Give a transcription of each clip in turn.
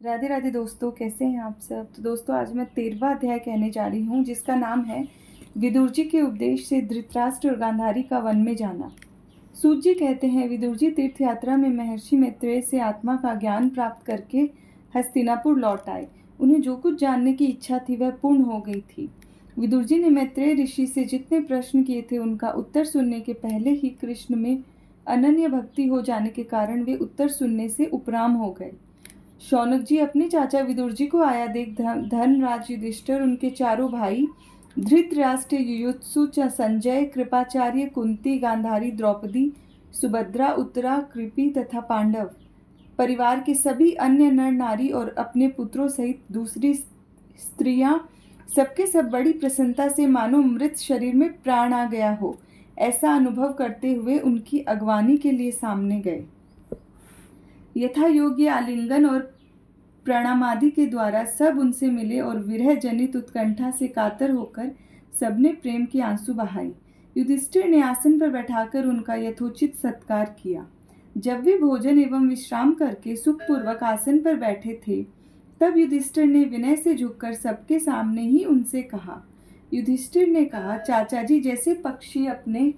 राधे राधे दोस्तों, कैसे हैं आप सब। तो दोस्तों, आज मैं 13वां अध्याय कहने जा रही हूँ, जिसका नाम है विदुर जी के उपदेश से धृतराष्ट्र और गांधारी का वन में जाना। सूत जी कहते हैं, विदुर जी तीर्थ यात्रा में महर्षि मैत्रेय से आत्मा का ज्ञान प्राप्त करके हस्तिनापुर लौट आए। उन्हें जो कुछ जानने की इच्छा थी वह पूर्ण हो गई थी। विदुर जी ने मैत्रेय ऋषि से जितने प्रश्न किए थे उनका उत्तर सुनने के पहले ही कृष्ण में अनन्य भक्ति हो जाने के कारण वे उत्तर सुनने से उपराम हो गए। शौनक जी अपने चाचा विदुर जी को आया देख धर्मराज युधिष्ठिर, उनके चारों भाई धृतराष्ट्र, युयुत्सु, संजय, कृपाचार्य, कुंती, गांधारी, द्रौपदी, सुभद्रा, उत्तरा, कृपि तथा पांडव परिवार के सभी अन्य नर नारी और अपने पुत्रों सहित दूसरी स्त्रियां सबके सब बड़ी प्रसन्नता से मानो मृत शरीर में प्राण आ गया हो ऐसा अनुभव करते हुए उनकी अगवानी के लिए सामने गए। यथा योग्य आलिंगन और प्रणामादि के द्वारा सब उनसे मिले और विरह जनित उत्कंठा से कातर होकर सबने प्रेम के आंसू बहाए। युधिष्ठिर ने आसन पर बैठाकर उनका यथोचित सत्कार किया। जब वे भोजन एवं विश्राम करके सुखपूर्वक आसन पर बैठे थे, तब युधिष्ठिर ने विनय से झुककर सबके सामने ही उनसे कहा। युधिष्ठिर ने कहा, चाचा जी, जैसे पक्षी अपने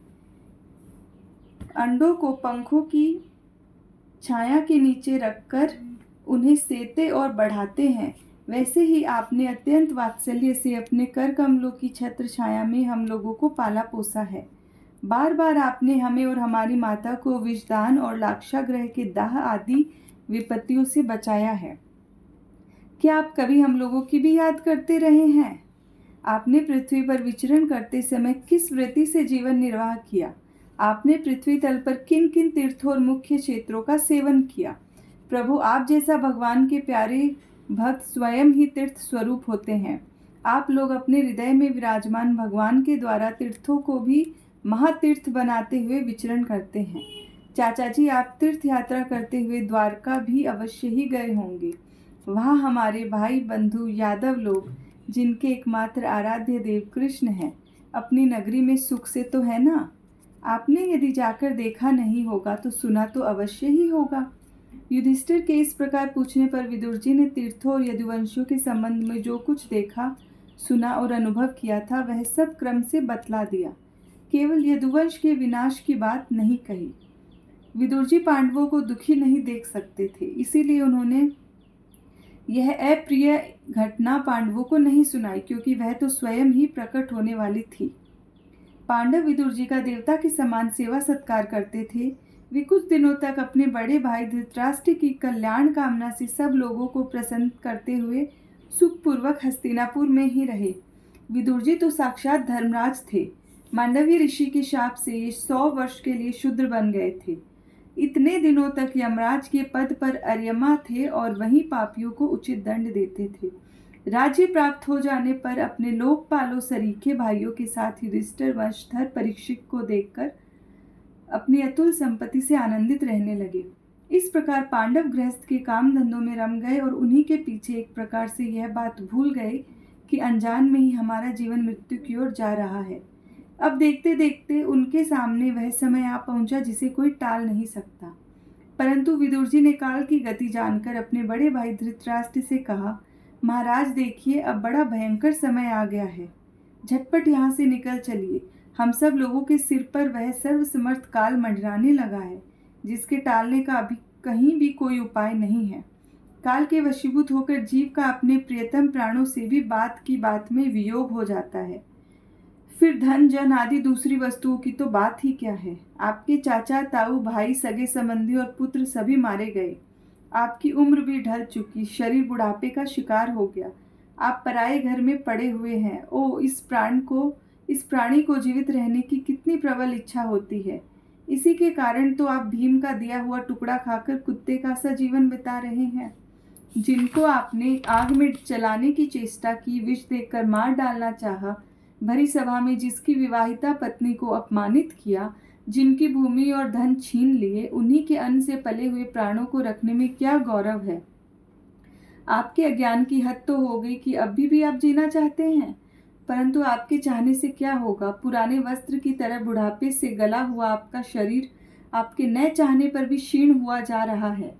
अंडों को पंखों की छाया के नीचे रखकर उन्हें सेते और बढ़ाते हैं, वैसे ही आपने अत्यंत वात्सल्य से अपने कर कमलों की छत्र छाया में हम लोगों को पाला पोसा है। बार बार आपने हमें और हमारी माता को विषदान और लाक्षागृह के दाह आदि विपत्तियों से बचाया है। क्या आप कभी हम लोगों की भी याद करते रहे हैं? आपने पृथ्वी पर विचरण करते समय किस वृत्ति से जीवन निर्वाह किया? आपने पृथ्वी तल पर किन किन तीर्थों और मुख्य क्षेत्रों का सेवन किया? प्रभु, आप जैसा भगवान के प्यारे भक्त स्वयं ही तीर्थ स्वरूप होते हैं। आप लोग अपने हृदय में विराजमान भगवान के द्वारा तीर्थों को भी महातीर्थ बनाते हुए विचरण करते हैं। चाचा जी, आप तीर्थ यात्रा करते हुए द्वारका भी अवश्य ही गए होंगे। वहाँ हमारे भाई बंधु यादव लोग, जिनके एकमात्र आराध्य देव कृष्ण हैं, अपनी नगरी में सुख से तो है ना? आपने यदि जाकर देखा नहीं होगा तो सुना तो अवश्य ही होगा। युधिष्ठिर के इस प्रकार पूछने पर विदुर जी ने तीर्थों और यदुवंशियों के संबंध में जो कुछ देखा, सुना और अनुभव किया था वह सब क्रम से बतला दिया। केवल यदुवंश के विनाश की बात नहीं कही। विदुर जी पांडवों को दुखी नहीं देख सकते थे, इसीलिए उन्होंने यह अप्रिय घटना पांडवों को नहीं सुनाई, क्योंकि वह तो स्वयं ही प्रकट होने वाली थी। पांडव विदुर जी का देवता के समान सेवा सत्कार करते थे। वे कुछ दिनों तक अपने बड़े भाई धृतराष्ट्र की कल्याण कामना से सब लोगों को प्रसन्न करते हुए सुखपूर्वक हस्तिनापुर में ही रहे। विदुर जी तो साक्षात धर्मराज थे। मांडव्य ऋषि के शाप से ये 100 वर्ष के लिए शूद्र बन गए थे। इतने दिनों तक यमराज के पद पर अर्यमा थे और वहीं पापियों को उचित दंड देते थे। राज्य प्राप्त हो जाने पर अपने लोकपालों सरीखे भाइयों के साथ युधिष्ठिर वंशधर परीक्षित को देखकर अपनी अतुल संपत्ति से आनंदित रहने लगे। इस प्रकार पांडव गृहस्थ के काम धंधों में रम गए और उन्हीं के पीछे एक प्रकार से यह बात भूल गए कि अनजान में ही हमारा जीवन मृत्यु की ओर जा रहा है। अब देखते देखते उनके सामने वह समय आ पहुंचा जिसे कोई टाल नहीं सकता। परंतु विदुर जी ने काल की गति जानकर अपने बड़े भाई धृतराष्ट्र से कहा, महाराज देखिए, अब बड़ा भयंकर समय आ गया है। झटपट यहाँ से निकल चलिए। हम सब लोगों के सिर पर वह सर्वसमर्थ काल मंडराने लगा है, जिसके टालने का अभी कहीं भी कोई उपाय नहीं है। काल के वशीभूत होकर जीव का अपने प्रियतम प्राणों से भी बात की बात में वियोग हो जाता है। फिर धन जन आदि दूसरी वस्तुओं की तो बात ही क्या है। आपके चाचा ताऊ भाई सगे संबंधी और पुत्र सभी मारे गए। आपकी उम्र भी ढल चुकी, शरीर बुढ़ापे का शिकार हो गया। आप पराए घर में पड़े हुए हैं। ओ, इस प्राणी को जीवित रहने की कितनी प्रबल इच्छा होती है। इसी के कारण तो आप भीम का दिया हुआ टुकड़ा खाकर कुत्ते का सा जीवन बिता रहे हैं। जिनको आपने आग में जलाने की चेष्टा की, विष देकर मार डालना चाहा, भरी सभा में जिसकी विवाहिता पत्नी को अपमानित किया, जिनकी भूमि और धन छीन लिए, उन्हीं के अन्न से पले हुए प्राणों को रखने में क्या गौरव है। आपके अज्ञान की हद तो हो गई कि अभी भी आप जीना चाहते हैं। परंतु आपके चाहने से क्या होगा। पुराने वस्त्र की तरह बुढ़ापे से गला हुआ आपका शरीर आपके न चाहने पर भी क्षीण हुआ जा रहा है।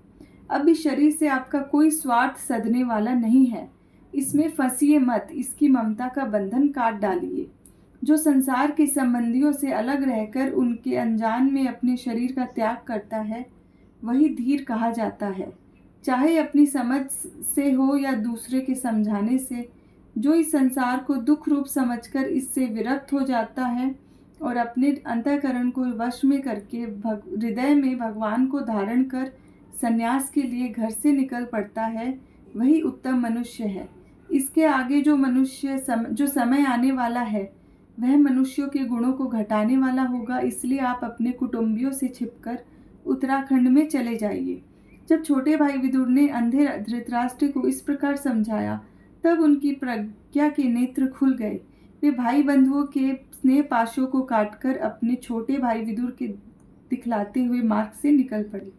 अब इस शरीर से आपका कोई स्वार्थ सधने वाला नहीं है। इसमें फंसिए मत, इसकी ममता का बंधन काट डालिए। जो संसार के संबंधियों से अलग रहकर उनके अनजान में अपने शरीर का त्याग करता है, वही धीर कहा जाता है। चाहे अपनी समझ से हो या दूसरे के समझाने से, जो इस संसार को दुख रूप समझकर इससे विरक्त हो जाता है और अपने अंतःकरण को वश में करके हृदय में भगवान को धारण कर संन्यास के लिए घर से निकल पड़ता है, वही उत्तम मनुष्य है। इसके आगे जो समय आने वाला है, वह मनुष्यों के गुणों को घटाने वाला होगा। इसलिए आप अपने कुटुंबियों से छिपकर उत्तराखंड में चले जाइए। जब छोटे भाई विदुर ने अंधे धृतराष्ट्र को इस प्रकार समझाया, तब उनकी प्रज्ञा के नेत्र खुल गए। वे भाई बंधुओं के स्नेह पाशों को काटकर अपने छोटे भाई विदुर के दिखलाते हुए मार्ग से निकल पड़े।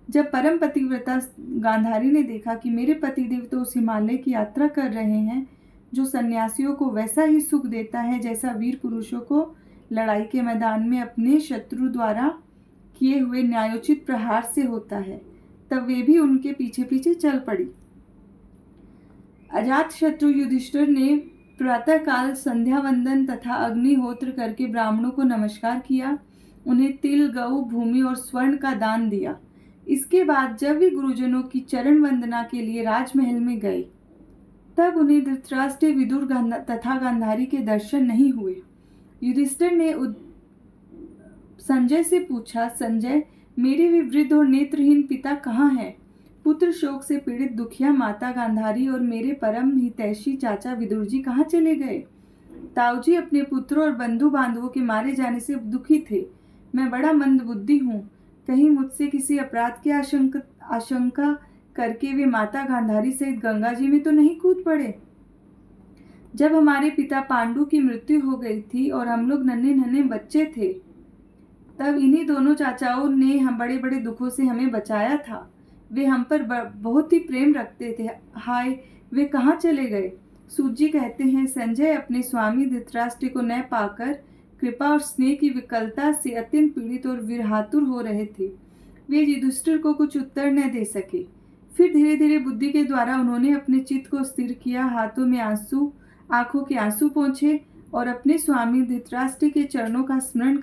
जब परम पतिव्रता गांधारी ने देखा कि मेरे पतिदेव तो उस हिमालय की यात्रा कर रहे हैं जो सन्यासियों को वैसा ही सुख देता है जैसा वीर पुरुषों को लड़ाई के मैदान में अपने शत्रु द्वारा किए हुए न्यायोचित प्रहार से होता है, तब वे भी उनके पीछे पीछे चल पड़ी। अजात शत्रु युधिष्ठिर ने प्रातःकाल संध्या वंदन तथा अग्निहोत्र करके ब्राह्मणों को नमस्कार किया, उन्हें तिल, गऊ, भूमि और स्वर्ण का दान दिया। इसके बाद जब वे गुरुजनों की चरण वंदना के लिए राजमहल में गए, तब उन्हें धृतराष्ट्र, विदुर तथा गांधारी के दर्शन नहीं हुए। युधिष्ठिर ने संजय से पूछा, संजय, मेरे वे वृद्ध और नेत्रहीन पिता कहाँ हैं? पुत्र शोक से पीड़ित दुखिया माता गांधारी और मेरे परम हितैषी चाचा विदुर जी कहाँ चले गए? ताऊजी अपने पुत्रों और बंधु बांधवों के मारे जाने से दुखी थे। मैं बड़ा मंदबुद्धि हूँ, कहीं मुझसे किसी अपराध की आशंका करके वे माता गांधारी सहित गंगा जी में तो नहीं कूद पड़े? जब हमारे पिता पांडु की मृत्यु हो गई थी और हम लोग नन्हे नन्हे बच्चे थे, तब इन्हीं दोनों चाचाओं ने हम बड़े बड़े दुखों से हमें बचाया था। वे हम पर बहुत ही प्रेम रखते थे। हाय, वे कहाँ चले गए? सूत जी कहते हैं, संजय अपने स्वामी धृतराष्ट्र को न पाकर कृपा और स्नेह की विकलता से अत्यंत पीड़ित और विरहातुर हो रहे थे। वे युधिष्ठिर को कुछ उत्तर न दे सके। फिर धीरे धीरे बुद्धि के द्वारा उन्होंने अपने चित्त को स्थिर किया, हाथों में आंखों के आंसू पोंछे और अपने स्वामी धृतराष्ट्र के चरणों का स्मरण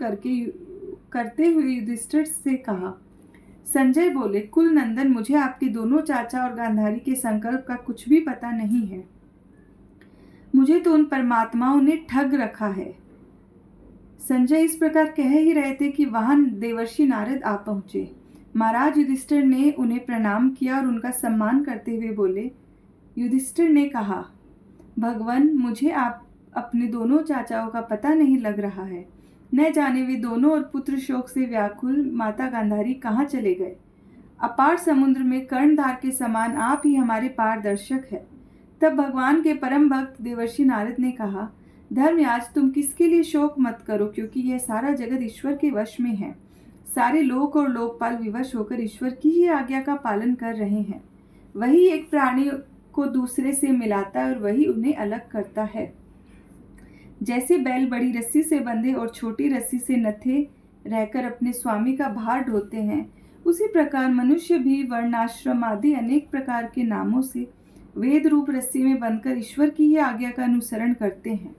करते हुए युधिष्ठिर से कहा। संजय बोले, कुल नंदन, मुझे आपके दोनों चाचा और गांधारी के संकल्प का कुछ भी पता नहीं है। मुझे तो उन परमात्माओं ने ठग रखा है। संजय इस प्रकार कह ही रहे थे कि वहां देवर्षि नारद आ पहुंचे। महाराज युधिष्ठिर ने उन्हें प्रणाम किया और उनका सम्मान करते हुए बोले। युधिष्ठिर ने कहा, भगवान, मुझे आप अपने दोनों चाचाओं का पता नहीं लग रहा है। न जाने वे दोनों और पुत्र शोक से व्याकुल माता गांधारी कहाँ चले गए। अपार समुद्र में कर्णधार के समान आप ही हमारे पारदर्शक है। तब भगवान के परम भक्त देवर्षि नारद ने कहा, धर्मराज, तुम किसके लिए शोक मत करो, क्योंकि यह सारा जगत ईश्वर के वश में है। सारे लोक और लोकपाल विवश होकर ईश्वर की ही आज्ञा का पालन कर रहे हैं। वही एक प्राणी को दूसरे से मिलाता है और वही उन्हें अलग करता है। जैसे बैल बड़ी रस्सी से बंधे और छोटी रस्सी से नथे रहकर अपने स्वामी का भार ढोते हैं, उसी प्रकार मनुष्य भी वर्णाश्रम आदि अनेक प्रकार के नामों से वेद रूप रस्सी में बंधकर ईश्वर की ही आज्ञा का अनुसरण करते हैं।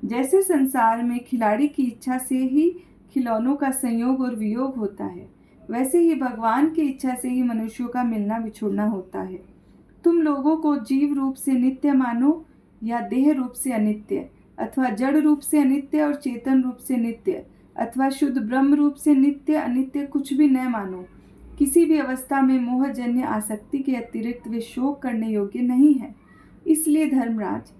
जैसे संसार में खिलाड़ी की इच्छा से ही खिलौनों का संयोग और वियोग होता है, वैसे ही भगवान की इच्छा से ही मनुष्यों का मिलना बिछुड़ना होता है। तुम लोगों को जीव रूप से नित्य मानो या देह रूप से अनित्य, अथवा जड़ रूप से अनित्य और चेतन रूप से नित्य, अथवा शुद्ध ब्रह्म रूप से नित्य अनित्य कुछ भी न मानो। किसी भी अवस्था में मोहजन्य आसक्ति के अतिरिक्त वे शोक करने योग्य नहीं है। इसलिए धर्मराज,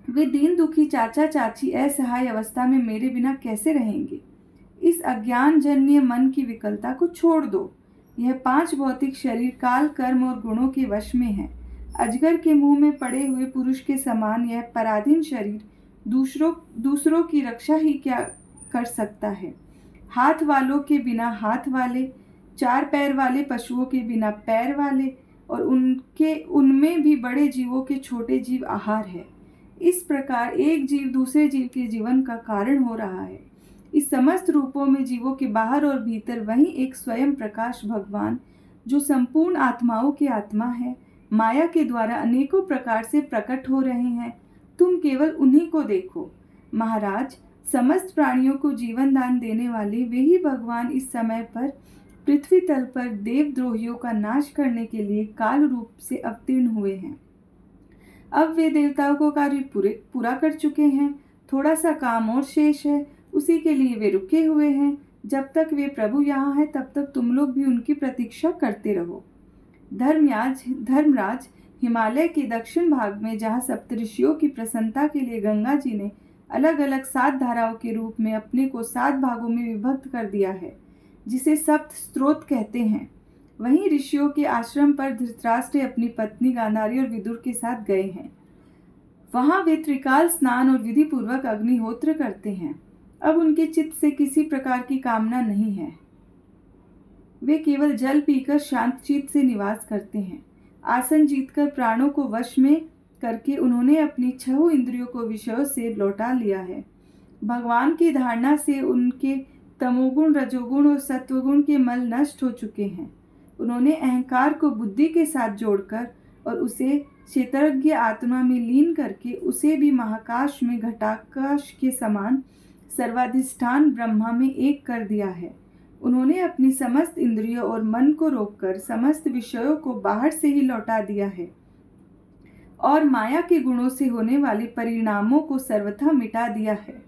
वे दीन दुखी चाचा चाची असहाय अवस्था में मेरे बिना कैसे रहेंगे? इस अज्ञान जन्य मन की विकलता को छोड़ दो। यह 5 भौतिक शरीर काल, कर्म और गुणों के वश में है। अजगर के मुंह में पड़े हुए पुरुष के समान यह पराधीन शरीर दूसरों की रक्षा ही क्या कर सकता है। हाथ वालों के बिना हाथ वाले, 4 पैर वाले पशुओं के बिना पैर वाले, और उनमें भी बड़े जीवों के छोटे जीव आहार है। इस प्रकार एक जीव दूसरे जीव के जीवन का कारण हो रहा है। इस समस्त रूपों में जीवों के बाहर और भीतर वही एक स्वयं प्रकाश भगवान जो संपूर्ण आत्माओं की आत्मा है, माया के द्वारा अनेकों प्रकार से प्रकट हो रहे हैं। तुम केवल उन्हीं को देखो। महाराज, समस्त प्राणियों को जीवन दान देने वाले वे ही भगवान इस समय पर पृथ्वी तल पर देवद्रोहियों का नाश करने के लिए काल रूप से अवतीर्ण हुए हैं। अब वे देवताओं को कार्य पूरा कर चुके हैं। थोड़ा सा काम और शेष है, उसी के लिए वे रुके हुए हैं। जब तक वे प्रभु यहाँ हैं तब तक तुम लोग भी उनकी प्रतीक्षा करते रहो। धर्मराज, हिमालय के दक्षिण भाग में जहाँ सप्तऋषियों की प्रसन्नता के लिए गंगा जी ने अलग अलग 7 धाराओं के रूप में अपने को 7 भागों में विभक्त कर दिया है, जिसे सप्त स्रोत कहते हैं, वहीं ऋषियों के आश्रम पर धृतराष्ट्र अपनी पत्नी गांधारी और विदुर के साथ गए हैं। वहां वे त्रिकाल स्नान और विधि पूर्वक अग्निहोत्र करते हैं। अब उनके चित्त से किसी प्रकार की कामना नहीं है। वे केवल जल पीकर शांत चित्त से निवास करते हैं। आसन जीतकर प्राणों को वश में करके उन्होंने अपनी 6 इंद्रियों को विषयों से लौटा लिया है। भगवान की धारणा से उनके तमोगुण, रजोगुण और सत्वगुण के मल नष्ट हो चुके हैं। उन्होंने अहंकार को बुद्धि के साथ जोड़कर और उसे क्षेत्रज्ञ आत्मा में लीन करके उसे भी महाकाश में घटाकाश के समान सर्वाधिष्ठान ब्रह्मा में एक कर दिया है। उन्होंने अपनी समस्त इंद्रियों और मन को रोककर समस्त विषयों को बाहर से ही लौटा दिया है और माया के गुणों से होने वाले परिणामों को सर्वथा मिटा दिया है।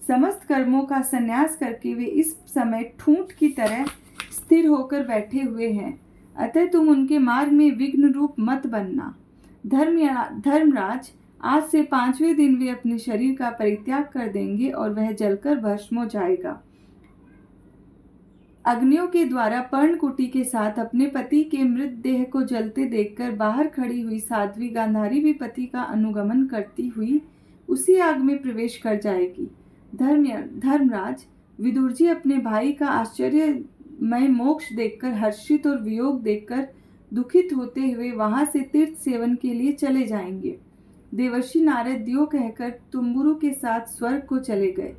समस्त कर्मों का संन्यास करके वे इस समय ठूंठ की तरह स्थिर होकर बैठे हुए हैं। अतः तुम उनके मार्ग में विघ्न रूप मत बनना। धर्मराज, आज से 5वें दिन वे अपने शरीर का परित्याग कर देंगे और वह जलकर भस्म हो जाएगा। अग्नियों के द्वारा पर्णकुटी के साथ अपने पति के मृतदेह को जलते देखकर बाहर खड़ी हुई साध्वी गांधारी भी पति का अनुगमन करती हुई उसी आग में प्रवेश कर जाएगी। धर्मराज, विदुर जी अपने भाई का आश्चर्यमय मोक्ष देखकर हर्षित और वियोग देखकर दुखित होते हुए वहां से तीर्थ सेवन के लिए चले जाएंगे। देवर्षि नारद दियो कहकर तुम्बुरु के साथ स्वर्ग को चले गए।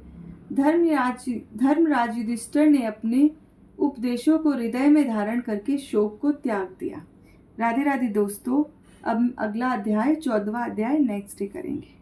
धर्मराज युधिष्ठिर ने अपने उपदेशों को हृदय में धारण करके शोक को त्याग दिया। राधे राधे दोस्तों, अब अगला अध्याय 14वां अध्याय नेक्स्ट डे करेंगे।